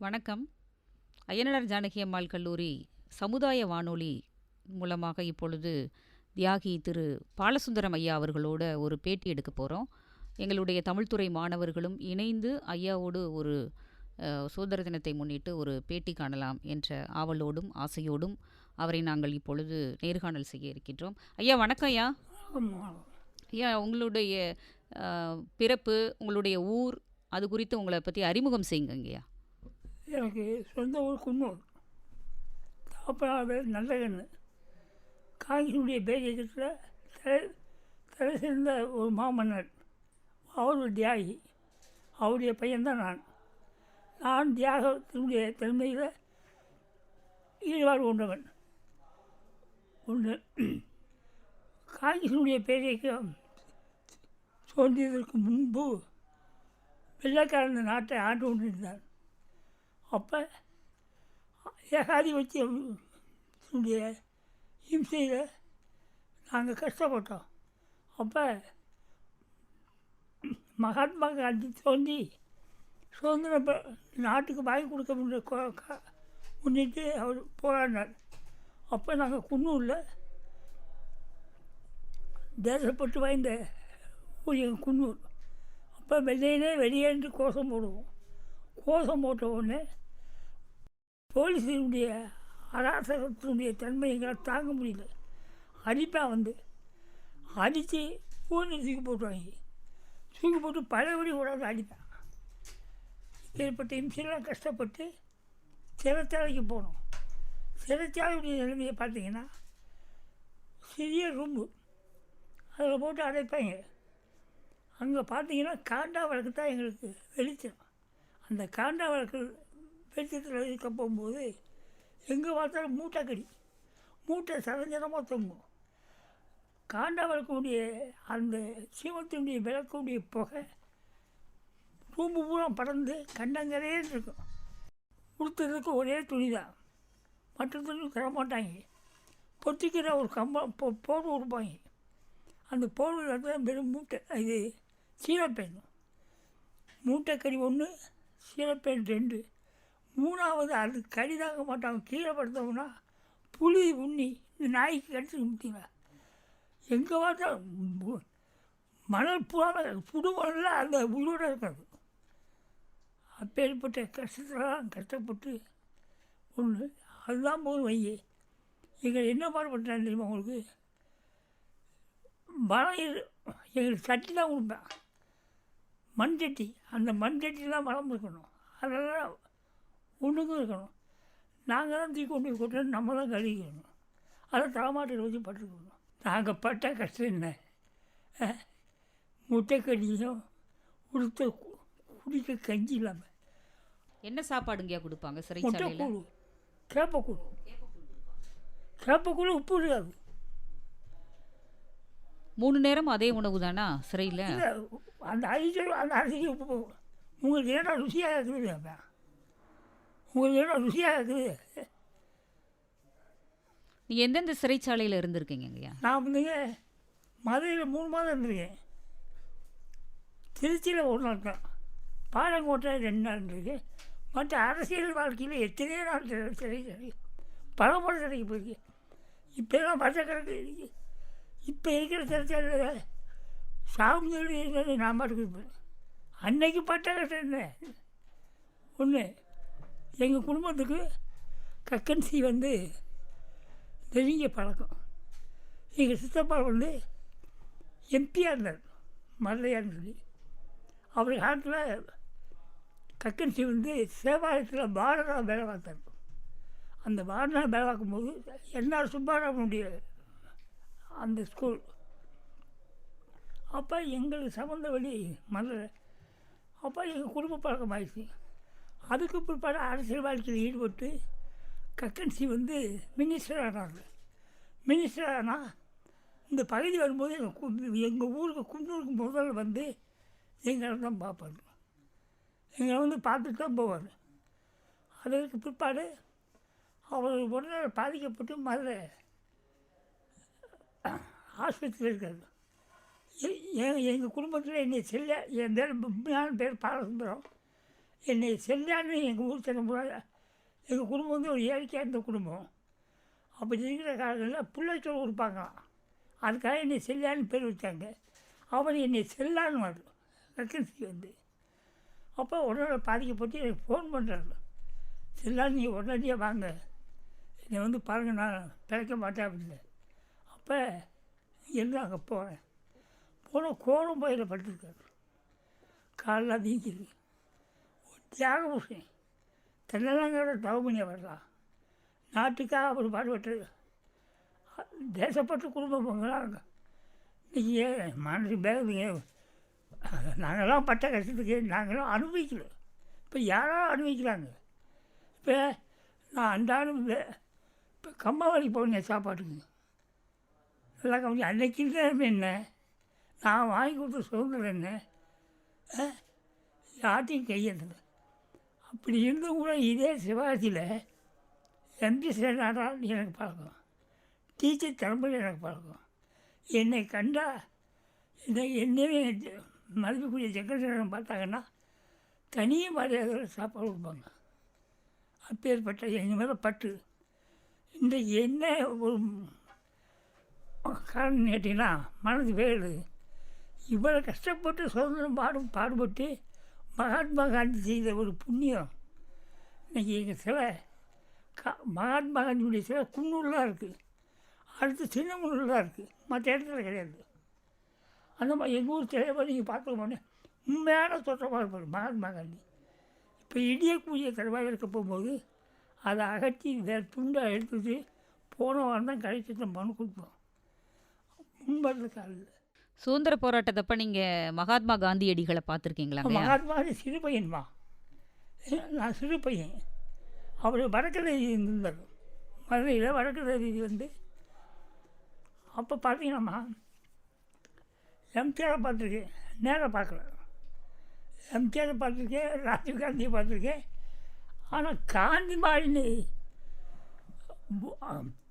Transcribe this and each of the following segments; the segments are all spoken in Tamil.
வணக்கம். அய்யனார் ஜானகி அம்மாள் கல்லூரி சமுதாய வானொலி மூலமாக இப்பொழுது தியாகி திரு பாலசுந்தரம் ஐயா அவர்களோட ஒரு பேட்டி எடுக்க போகிறோம். எங்களுடைய தமிழ்துறை மாணவர்களும் இணைந்து ஐயாவோடு ஒரு சுதந்திர தினத்தை முன்னிட்டு ஒரு பேட்டி காணலாம் என்ற ஆவலோடும் ஆசையோடும் அவரை நாங்கள் இப்பொழுது நேர்காணல் செய்ய இருக்கின்றோம். ஐயா வணக்கம் ஐயா. ஆமா. ஐயா உங்களுடைய பிறப்பு, உங்களுடைய ஊர், அது குறித்து உங்களை பற்றி அறிமுகம் செய்யுங்க ஐயா. எனக்கு சொந்த ஊர் குன்னூர். தகப்பனார் பேர் நல்லகண்ணு. காங்கிரஸுடைய பேரியக்கத்தில் தலை சிறந்த ஒரு மாமன்னர். அவர் ஒரு தியாகி. அவருடைய பையன்தான் நான் தியாகத்தினுடைய தன்மையில் ஈடுபாடு கொண்டவன். ஒன்று, காங்கிரஸுடைய பேரியக்கம் தோன்றியதற்கு முன்பு வெள்ளைக்காரன் இந்த நாட்டை ஆண்டு கொண்டிருந்தார். அப்போ ஏகாதிபத்திய ஹிம்சையில் நாங்கள் கஷ்டப்பட்டோம். அப்போ மகாத்மா காந்தி தோன்றி சுதந்திர நாட்டுக்கு வாங்கி கொடுக்க முன்னிட்டு அவர் போராடினார். அப்போ நாங்கள் குன்னூரில் தேசப்பட்டு வாய்ந்த ஊர் எங்கள் குன்னூர். அப்போ வெளியேன்று கோஷம் போடுவோம். கோஷம் போட்ட உடனே போலீஸினுடைய அராசகத்தினுடைய தன்மை எங்களால் தாங்க முடியல. அடிப்பாக வந்து அடித்து பூனை தூக்கி போட்டுவாங்க. தூக்கி போட்டு பழையபடி கூடாது அடிப்பேன். ஏற்பட்ட இம்சையெல்லாம் கஷ்டப்பட்டு சிறைச்சாலைக்கு போனோம். சிறைச்சாலையுடைய நிலைமையை பார்த்தீங்கன்னா சிறிய ரூம்பு, அதில் போட்டு அடைப்பாங்க. அங்கே பார்த்தீங்கன்னா காண்டா வழக்கு தான் எங்களுக்கு வெளிச்சம். அந்த காண்டா வழக்கு வெளிச்சத்தில் இருக்க போகும்போது எங்கே பார்த்தாலும் மூட்டை சரஞ்சரமாக தொங்கும். காண்டா வழக்குடைய அந்த சீமத்தினுடைய விளக்குடைய புகை ரூம்பு பூரா பறந்து கண்டங்கரையே இருக்கும். கொடுத்ததுக்கு ஒரே துணி தான், மற்ற துணி தரமாட்டாங்க. பொத்திக்கிற ஒரு கம்பம் போர்வை கொடுப்பாங்க. அந்த போர்வையில் தான் வெறும் மூட்டை, இது சீரப்பேன். மூட்டைக்கறி 1, சீரப்பேன் 2. 3வது அது கறி தாங்க மாட்டாங்க. கீழே படுத்தோம்னா புளி உண்ணி இந்த நாய்க்கு கடிச்சு முடித்தீங்களா. எங்கே பார்த்தா மணல் பூரா புது மணலில் அந்த உயிரோடு இருக்காது. அப்பேற்பட்ட கஷ்டத்தெல்லாம் கஷ்டப்பட்டு ஒன்று அதுதான் போது வையே. எங்களை என்ன பாடுபட்டாங்க தெரியுமா உங்களுக்கு? மழை எங்களுக்கு சட்டி தான் கொடுப்பேன், மண் சட்டி. அந்த மண் சட்டிலாம் வளம் இருக்கணும், அதெல்லாம் ஒன்றுக்கும் இருக்கணும். நாங்கள் தான் தூக்கி கொண்டு கொட்டணும், நம்ம தான் கழுவிக்கணும். அதை தலைமாட்டில் வச்சு பட்டுக்கணும். நாங்கள் பட்ட கஷ்டம் என்ன? முட்டைக்கடியும் உடுத்த குடிக்க கஞ்சி இல்லாமல். என்ன சாப்பாடுங்கயா கொடுப்பாங்க முட்டை சிறைச்சாலையில்? கூழ், கேப்பக்கூழ். கேப்பக்கூழ் உப்பு இருக்காது. 3 நேரம் அதே உணவு தானா சிறையில்? இல்லை, அந்த அரிசிக்கு உப்பு. உங்களுக்கு ஏன்னா ருசியாக இருக்குது, உங்களுக்கு ஏன்னா ருசியாக இருக்குது. நீங்கள் எந்தெந்த சிறைச்சாலையில் இருந்திருக்கீங்கய்யா? நான் வந்துங்க மதுரையில் 3 மாதம் இருந்திருக்கேன். திருச்சியில் 1 நாள் தான். பாலங்கோட்டை 2 நாள் இருந்திருக்கேன். மற்ற அரசியல் வாழ்க்கையில் எத்தனையோ நாள் சிறை பல சிறைக்கு போயிருக்கேன். இப்போலாம் பச்சைக்கணக்கு இருக்குது. இப்போ இருக்கிற சிறைச்சாலையில் சாமி நான் பாட்டுக்கு இருப்பேன். அன்னைக்கு பட்ட கஷ்டம் என்ன? ஒன்று, எங்கள் குடும்பத்துக்கு கக்கன்சி வந்து நெருங்கிய பழக்கம். எங்கள் சித்தப்பா வந்து எம்பியாக இருந்தார், மதுரையான்னு சொல்லி. அவர் காலத்தில் கக்கன்சி வந்து சேவாலயத்தில் பாரதா வேலை பார்த்தார். அந்த பாரதா வேலை பார்க்கும்போது என்ஆர் சுப்பாராமனுடைய அந்த ஸ்கூல். அப்போ எங்களுக்கு சம்மந்த வழி மதுரை. அப்போ எங்கள் குடும்ப பழக்கம் ஆயிடுச்சு. அதுக்கு பிற்பாடு அரசியல் வாழ்க்கையில் ஈடுபட்டு கக்கன்சி வந்து மினிஸ்டர் ஆனார். மினிஸ்டர் ஆனால் இந்த பகுதி வரும்போது எங்கள் ஊருக்கு குன்னூருக்கு முதல்ல வந்து எங்களை தான் பார்ப்பார். எங்களை வந்து பார்த்துட்டு தான் போவார். அதற்கு பிற்பாடு அவர் உடனே பாதிக்கப்பட்டு மதுரை ஆஸ்பத்திரியில் இருக்காரு. எங்கள் குடும்பத்தில் என்னை என் பேர் உண்மையான பேர் பாலசுந்தரம். என்னை செல்லான்னு எங்கள் ஊர் தலைமுறை. எங்கள் குடும்பம் வந்து ஒரு ஏழ்மையாக இருந்த குடும்பம். அப்படி இருக்கிற காலங்களில் பிள்ளைச்சோறு கொடுப்பாங்களாம். அதுக்காக என்னை செல்லான்னு பேர் வச்சாங்க. அவர் என்னை செல்லான்னு வரும் வேக்கன்சி வந்து. அப்போ உடனே பாதிக்கப்பட்டு எனக்கு ஃபோன் பண்ணுறாரு. செல்லான்னு நீங்கள் உடனடியாக வாங்க, என்னை வந்து பாருங்கள், நான் பிழைக்க மாட்டேன் அப்படின்னு. அப்போ இங்கேருந்து அங்கே போகிறேன். போனால் கோரம் பயிரில் படுத்துருக்காரு. காலெலாம் வீங்கிது. தியாக புருஷன் தென்னலாங்கோட தவமணியை வரலாம். நாட்டுக்காக அவர் பாடுபட்டு தேசப்பட்டு குடும்பம் போங்களாங்க. இன்றைக்கி மனசு பேகுதுங்க. நாங்களாம் பட்ட கஷ்டத்துக்கு நாங்களாம் அனுபவிக்கல. இப்போ யாராலும் அனுபவிக்கிறாங்க. இப்போ நான் அன்றாடம் இப்போ கம்மாவாடி போனேன் சாப்பாட்டுக்கு. நல்லா கவனி. அன்றைக்கி நிலைமை என்ன, நான் வாங்கி கொடுத்த சுதந்திரம் என்ன, யார்ட்டையும் கையெழுந்தது. அப்படி இருந்தும் கூட இதே சிவாஜியில் எம்பி சேனாடால் எனக்கு பழக்கம், டீச்சர் தலைமுறை எனக்கு பழக்கம். என்னை கண்டா என்னையே மதிப்புக்குரிய செக்ரட்டரிடம் பார்த்தாங்கன்னா தனியே மரியாதையோட சாப்பாடு கொடுப்பாங்க. அப்பேற்பட்ட எங்கள் மேலே பட்டு. இன்றைக்கு என்ன ஒரு காரணம் கேட்டிங்கன்னா மனது வேறு. இவ்வளோ கஷ்டப்பட்டு சுதந்திரம் பாடுபட்டு மகாத்மா காந்தி செய்த ஒரு புண்ணியம் இன்றைக்கி எங்கள் சிலை மகாத்மா காந்தியுடைய சிலை குன்னூரில் இருக்குது, அடுத்து சின்னமனூரில் தான் இருக்குது, மற்ற இடத்துல கிடையாது. அந்த மாதிரி எங்கள் ஊர் சிலையை நீங்கள் பார்க்கணுமோனே உண்மையான தோற்றமாக இருப்பார் மகாத்மா காந்தி. இப்போ இடியக்கூடிய தலைவாக இருக்க போகும்போது அதை அகற்றி வேறு துண்டை எடுத்துட்டு போன வாரம் தான் கடைசி மனு கொடுப்போம். முன்பதுக்கு அல்ல. சுதந்திர போராட்டத்தப்ப நீங்கள் மகாத்மா காந்தியடிகளை பார்த்துருக்கீங்களா? மகாத்மா காந்தி சிறு பையன்மா, நான் சிறு பையன். அவர் வடக்கு ரீதி இருந்தார் மதுரையில். வடக்கு ரீதி வந்து அப்போ பார்த்தீங்கன்னாம்மா எம்ஜிஆரை பார்த்துருக்கேன், நேராக பார்க்கல. எம்ஜிஆரை பார்த்துருக்கேன், ராஜீவ் காந்தியை பார்த்துருக்கேன். ஆனால் காந்தி மாதிரின்னு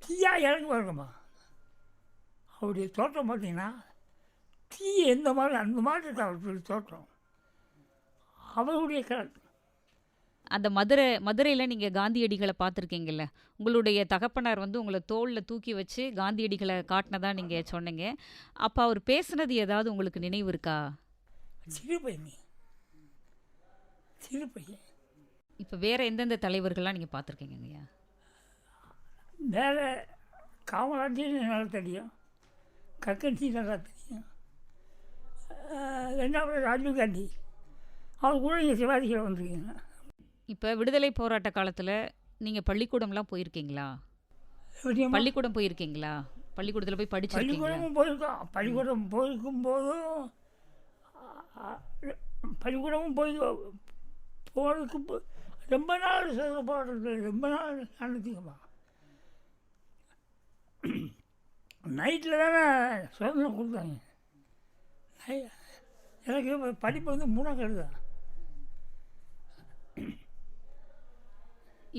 தீயா இறங்கி வருங்கம்மா. அவருடைய தோற்றம் பார்த்தீங்கன்னா தீ எந்த மாதிரி அந்த மாதிரி இருக்கு அவருடைய தோற்றம். அவருடைய கலர். அந்த மதுரையில் நீங்கள் காந்தியடிகளை பார்த்துருக்கீங்கல்ல, உங்களுடைய தகப்பனார் வந்து உங்களை தோளில் தூக்கி வச்சு காந்தியடிகளை காட்டினதா நீங்கள் சொன்னீங்க. அப்போ அவர் பேசுனது ஏதாவது உங்களுக்கு நினைவு இருக்கா? சிறு பையன், சிறு பையன். இப்போ வேறு எந்தெந்த தலைவர்கள்லாம் நீங்கள் பார்த்துருக்கீங்கய்யா? வேறு காமராஜர் நல்லா தெரியும், கக்கன்சி நல்லா தெரியும். ரெண்டாவது ராஜீவ் காந்தி, அவர் கூட இங்கே சிவாஜியில் வந்துருக்கீங்க. இப்போ விடுதலை போராட்ட காலத்தில் நீங்கள் பள்ளிக்கூடம்லாம் போயிருக்கீங்களா? பள்ளிக்கூடம் போயிருக்கீங்களா? பள்ளிக்கூடத்தில் போய் படிச்சிருக்கீங்களா? பள்ளிக்கூடமும் போயிருக்கோம். பள்ளிக்கூடம் போயிருக்கும்போதும் பள்ளிக்கூடமும் போகிறதுக்கு ரொம்ப நாள் சுதந்திர போராட்டத்தில் ரொம்ப நாள் நடந்துச்சுங்கம்மா. நைட்டில் தானே சுதந்திரம் கொடுத்தாங்க. எனக்கு படிப்பு வந்து 3ஆம் கிளாஸ் தான்.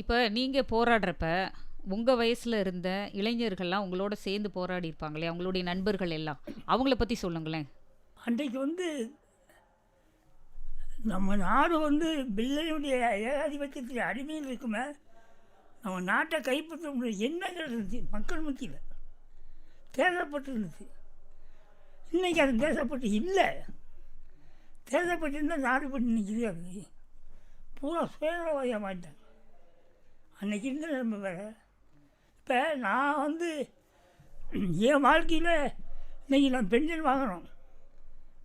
இப்போ நீங்கள் போராடுறப்ப உங்கள் வயசில் இருந்த இளைஞர்கள்லாம் உங்களோட சேர்ந்து போராடி இருப்பாங்களே, அவங்களுடைய நண்பர்கள் எல்லாம், அவங்கள பற்றி சொல்லுங்களேன். அன்றைக்கு வந்து நம்ம நாடு வந்து பிள்ளையுடைய ஏகாதிபத்தியத்தில் அடிமையில் இருக்குமே, நம்ம நாட்டை கைப்பற்ற முடிய எண்ணங்கள் இருந்துச்சு மக்கள் மத்தியில், தேசப்பட்டு இருந்துச்சு. இன்றைக்கி அது தேசப்பட்டு இல்லை. தேசப்பட்டு இருந்தால் நாடு பட்டு நிற்கிறது. அது பூரா சுயநலவாதியாக மாட்டாங்க. அன்றைக்கி இருந்த நம்ம வேறு. இப்போ நான் வந்து என் வாழ்க்கையில் இன்றைக்கி நான் பென்ஷன் வாங்கணும்,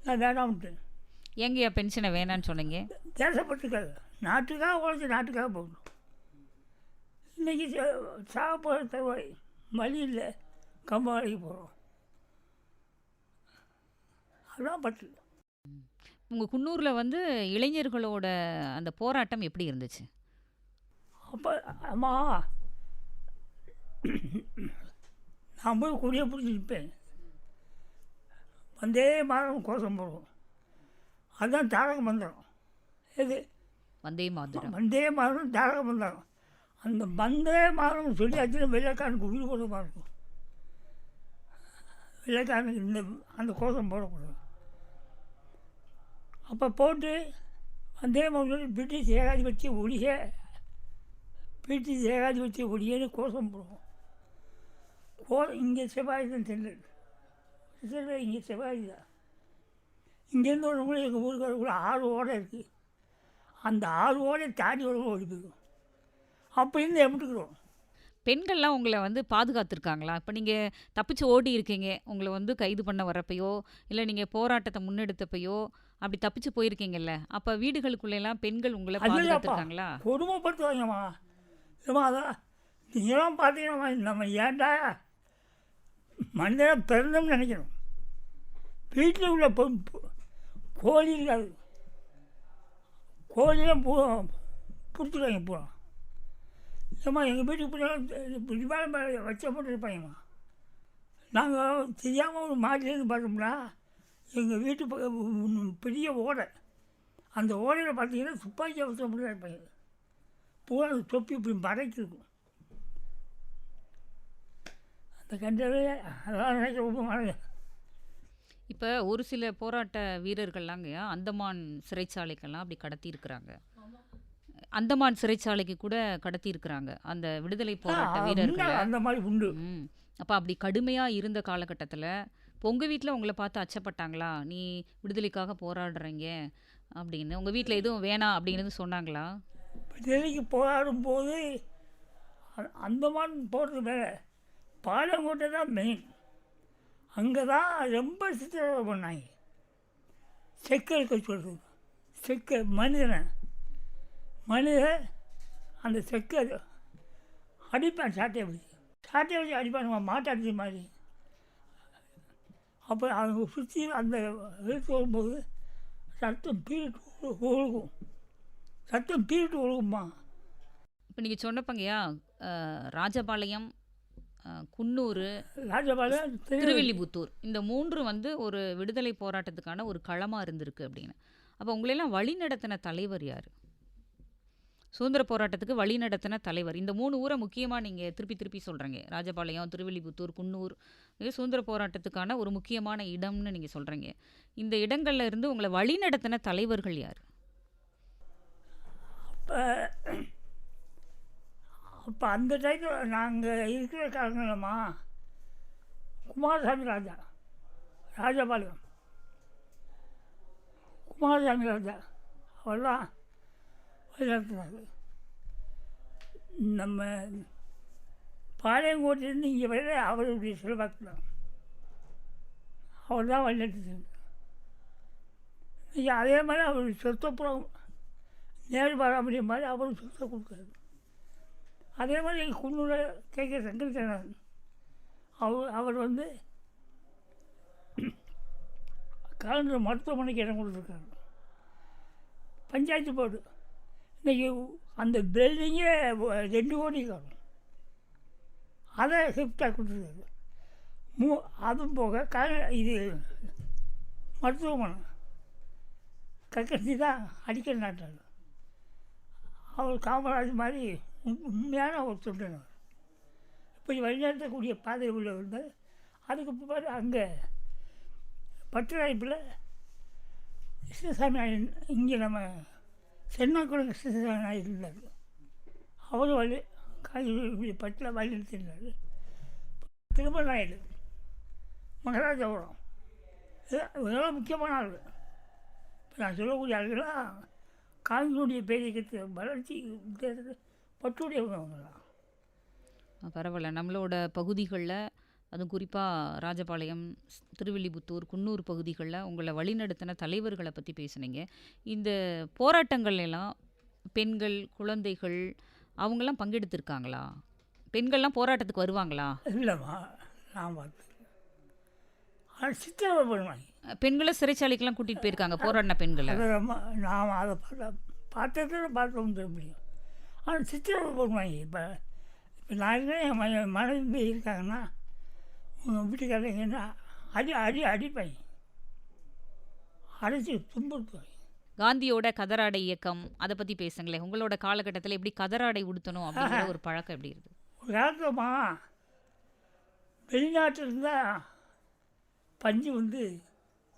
நான் வேணாம்ட்டு. எங்கேயா பென்ஷனை வேணான்னு சொன்னீங்க? தேசப்பட்டுக்காக, நாட்டுக்காக உழைச்சி நாட்டுக்காக போகணும். இன்றைக்கி சாக போகிற தருவாய், வழி இல்லை, கம்ப வேலைக்கு போகிறோம். அதுதான் பட்டு. உங்கள் குன்னூரில் வந்து இளைஞர்களோட அந்த போராட்டம் எப்படி இருந்துச்சு? அப்போ அம்மா நான் போய் கொடியை பிடிச்சி நிற்பேன். வந்தே மாதம் கோஷம் போடுவோம். அதுதான் தாரக மந்திரம். எது? வந்தே மாதரம். வந்தே மாதம் தாரக மந்திரம். அந்த வந்தே மாதம் சொல்லியாச்சுன்னா வெள்ளைக்காரனுக்கு உயிர் போடுறமா இருக்கும். வெள்ளைக்காரனுக்கு அந்த கோஷம் போடக்கூடாது. அப்போ போட்டு அதே மாதிரி பிரிட்டிஷ் ஏகாதிபத்திய ஒழிய, பிரிட்டிஷ் ஏகாதிபத்திய ஒழியன்னு கோஷம் போடுவோம். இங்கே செவ்வாய் தான் செல்லல் செல்ல, இங்கே செவ்வாய் தான். இங்கேருந்து வரவங்களும் எங்கள் ஊருக்கு வரக்குள்ள 6 ஓடை இருக்குது. அந்த 6 ஓடை தாண்டி வரவங்க ஓடி போயிடும். அப்படின்னு எப்படிக்கிறோம். பெண்கள்லாம் உங்களை வந்து பாதுகாத்துருக்காங்களா? இப்போ நீங்கள் தப்பிச்சு ஓடி இருக்கீங்க, உங்களை வந்து கைது பண்ண வரப்பையோ இல்லை நீங்கள் போராட்டத்தை முன்னெடுத்தப்பையோ அப்படி தப்பிச்சு போயிருக்கீங்கல்ல, அப்போ வீடுகளுக்குள்ளெல்லாம் பெண்கள் உங்களை அதுலப்பா பாதுகாத்துருக்காங்களா? கொடுமைப்படுத்துவாங்கம்மா. ஏம்மா அதான் நீங்களாம் பார்த்தீங்கன்னா நம்ம ஏன்டா மனிதனாக பிறந்தோம்னு நினைக்கணும். வீட்டில் உள்ள கோழி இருக்காது, கோழியெல்லாம் பிடிச்சிருக்காங்க பூரா. ஏம்மா எங்கள் வீட்டுக்கு பின்னாடி வச்ச போட்டு இருப்பாங்கம்மா. நாங்கள் தெரியாமல் ஒரு மாட்டிலேருந்து பார்த்தோம்னா எங்கள் வீட்டு பெரிய ஓடை, அந்த ஓடையில் பார்த்தீங்கன்னா துப்பாக்கி வச்ச போட்டு தான் இருப்பாங்க. பூரா தொப்பி இப்படி மறைக்கு இருக்கும். அந்த கண்டவே அதெல்லாம் நினைக்க ரொம்ப மழை. இப்போ ஒரு சில போராட்ட வீரர்கள்லாங்க அந்தமான் சிறைச்சாலைக்கெல்லாம் அப்படி கடத்தியிருக்கிறாங்க. அந்தமான் சிறைச்சாலைக்கு கூட கடத்தியிருக்கிறாங்க அந்த விடுதலை போராட்ட வீரர்களை. அந்த மாதிரி உண்டு. அப்போ அப்படி கடுமையாக இருந்த காலகட்டத்தில் உங்கள் வீட்டில் உங்களை பார்த்து அச்சப்பட்டாங்களா? நீ விடுதலைக்காக போராடுறீங்க அப்படின்னு உங்கள் வீட்டில் எதுவும் வேணாம் அப்படின்னு சொன்னாங்களா? விடுதலைக்கு போராடும்போது அந்தமான் போகிறது வேறு, பாலங்கோட்டை தான் மெயின். அங்கே தான் ரொம்ப சித்திரவதை பண்ணாங்க. செக்க இருக்க சொல்கிறது, செக்க மனிதன் அந்த செக்க அடிப்பான், சாட்டையை வச்சு அடிப்பானுங்க, மாட்டாடுச்சு மாதிரி. அப்போ அவங்க சுற்றி அந்த எடுத்து வரும்போது ரத்தம் பீரிட்டு ஒழுகுமா. இப்போ நீங்கள் சொன்னப்பங்கய்யா ராஜபாளையம், குன்னூர், ராஜபாளையம், திருவில்லிபுத்தூர் இந்த 3 வந்து ஒரு விடுதலை போராட்டத்துக்கான ஒரு களமாக இருந்திருக்கு அப்படின்னு. அப்போ உங்களெல்லாம் வழி நடத்தின தலைவர் யார்? சுதந்திர போராட்டத்துக்கு வழி நடத்தின தலைவர். இந்த 3 ஊரை முக்கியமாக நீங்கள் திருப்பி சொல்கிறீங்க. ராஜபாளையம், திருவில்லிபுத்தூர், குன்னூர் இது சுதந்திர போராட்டத்துக்கான ஒரு முக்கியமான இடம்னு நீங்கள் சொல்கிறீங்க. இந்த இடங்கள்ல இருந்து உங்களை வழி நடத்தின தலைவர்கள் யார்? அப்போ அந்த டைத்தில் நாங்கள் இருக்கிற காலங்களம்மா குமாரசாமி ராஜபாளையம் குமாரசாமி ராஜா அவர்தான் வழிநடத்துனாரு. நம்ம பாளையங்கோட்டிலேருந்து இங்கே வர அவருடைய செல்வாக்கு தான், அவர் தான் வழிநடத்துனார். இன்றைக்கி அதே மாதிரி அவருடைய சொத்தப்புறம் நேரு பாராமரிய மாதிரி அவரும் சொத்தை கொடுக்குறாரு. அதே மாதிரி எங்கள் குன்னூரை கேட்க சங்கரிக்கணும். அவர் வந்து கலைஞர் மருத்துவமனைக்கு இடம் கொடுத்துருக்காரு. பஞ்சாயத்து போர்டு இன்றைக்கி அந்த பில்டிங்கே 2 கோடி காணும், அதை ஷிஃப்டாக கொடுத்துருக்காரு. அதுவும் போக இது மருத்துவமனை கக்கசி தான் அடிக்கல் நாட்டார். அவர் காமராஜ் மாதிரி உண்மையான ஒரு தொண்டனர். இப்படி வழிநடத்தக்கூடிய பாதை உள்ள வந்து அதுக்கு பிற்பாடு அங்கே பட்டராய்ப்பில் கிருஷ்ணசாமி நாயுடு, இங்கே நம்ம சென்னாக்குளம் கிருஷ்ணசாமி நாயுடு இருந்தார். அவரும் வழி காய்கறி பட்டில் வழிநடத்தினார். திருமண நாயுடு, மகராஜபுரம், இதெல்லாம் முக்கியமான ஆள். இப்போ நான் சொல்லக்கூடிய ஆளுகள்லாம் காங்கினுடைய பேரியக்கத்து வளர்ச்சி பற்றுடையவங்கலாம். பரவாயில்ல. நம்மளோட பகுதிகளில் அதுவும் குறிப்பாக ராஜபாளையம், திருவில்லிபுத்தூர், குன்னூர் பகுதிகளில் உங்களை வழிநடத்தின தலைவர்களை பற்றி பேசுனீங்க. இந்த போராட்டங்கள் எல்லாம் பெண்கள், குழந்தைகள் அவங்கெல்லாம் பங்கெடுத்திருக்காங்களா? பெண்கள்லாம் போராட்டத்துக்கு வருவாங்களா? இல்லைம்மா, நான் பார்த்து சித்திரவதை பண்ணுவாங்க. பெண்களை சிறைச்சாலைக்கெல்லாம் கூட்டிகிட்டு போயிருக்காங்க போராடின பெண்களை. நாம் அதை பார்த்தோம் தர முடியும். ஆனால் சித்திரவதை பண்ணுவாங்க. இப்போ நான் என் மனைவி இருக்காங்கன்னா உங்கள் வீட்டுக்காரங்கன்னா அடிப்பாங்க, அடித்து துன்புறுத்துவாங்க. காந்தியோட கதராடை இயக்கம் அதை பற்றி பேசுங்களேன். உங்களோட காலகட்டத்தில் எப்படி கதராடை உடுத்தணும் அப்படிங்கிற ஒரு பழக்கம் எப்படி இருக்குது? ஒரு காலத்துமா வெளிநாட்டில் இருந்தால் பஞ்சு வந்து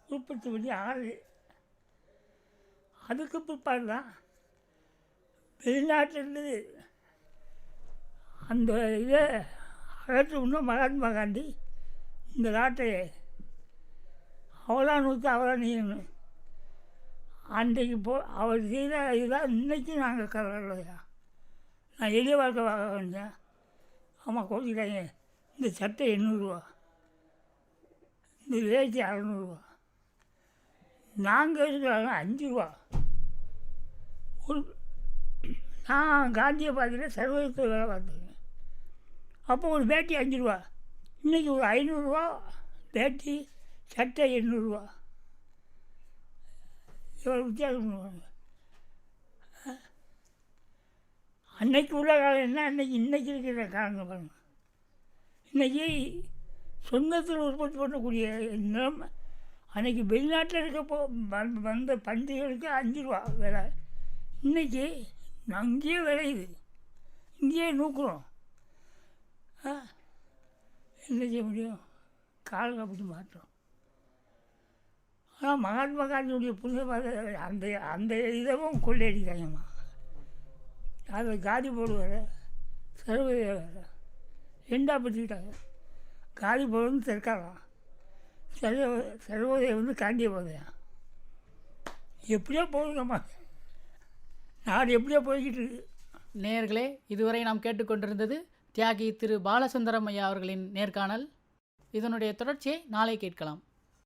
உற்பத்தி பண்ணி ஆறு அதுக்கு பிற்பாடு தான் வெளிநாட்டிலிருந்து அந்த இதை அகற்றணும்னா மகாத்மா காந்தி இந்த நாட்டை அவளா நூற்று அவளா நீங்கணும் அன்றைக்கு அவர் செய்த இதுதான் இன்றைக்கும் நாங்கள் கவலையா. நான் எளிய வாழ்க்கை வாங்க வேண்டேன். ஆமாம் கோச்சிக்கிறாங்க. இந்த சட்டை 800 இந்த வேட்டி 600. நாங்கள் இருக்கிறாங்க 5 ஒரு நான் காந்தியை பார்த்துட்டு சர்வதத்தில் வேலை பார்த்துருக்கேன். அப்போ ஒரு வேட்டி 5 இன்றைக்கி ஒரு 500 வேட்டி சட்டை 800. எவ்வளோ வித்தியாசம் பண்ணுவாங்க. அன்னைக்கு உள்ள காலம் என்ன, இன்றைக்கி இருக்கிற காலங்கள் பாருங்கள். இன்றைக்கி சொந்தத்தில் உற்பத்தி பண்ணக்கூடிய நிலம் அன்றைக்கி வெளிநாட்டில் இருக்கப்போ வந்த பண்டிகைகளுக்கு 5 விலை. இன்றைக்கி அங்கேயே விளையுது, இங்கேயே நூக்குறோம். என்ன செய்ய முடியும்? காலம் அப்படி மாற்றோம். ஆனால் மகாத்மா காந்தியுடைய புனிதமாக அந்த இதவும் கொள்ளையடிக்கிறாங்கம்மா. அதை காதி போடுவார், சர்வதேச வேறு 2 பற்றிக்கிட்டாங்க. காதி போடுறது தெற்காலாம், சர்வோதயம் வந்து காந்திய போதையான். எப்படியோ போகுங்கம்மா, நாடு எப்படியோ போய்கிட்டு இருக்கு. நேயர்களே, இதுவரை நாம் கேட்டுக்கொண்டிருந்தது தியாகி திரு பாலசுந்தரம் ஐயா அவர்களின் நேர்காணல். இதனுடைய தொடர்ச்சியை நாளை கேட்கலாம்.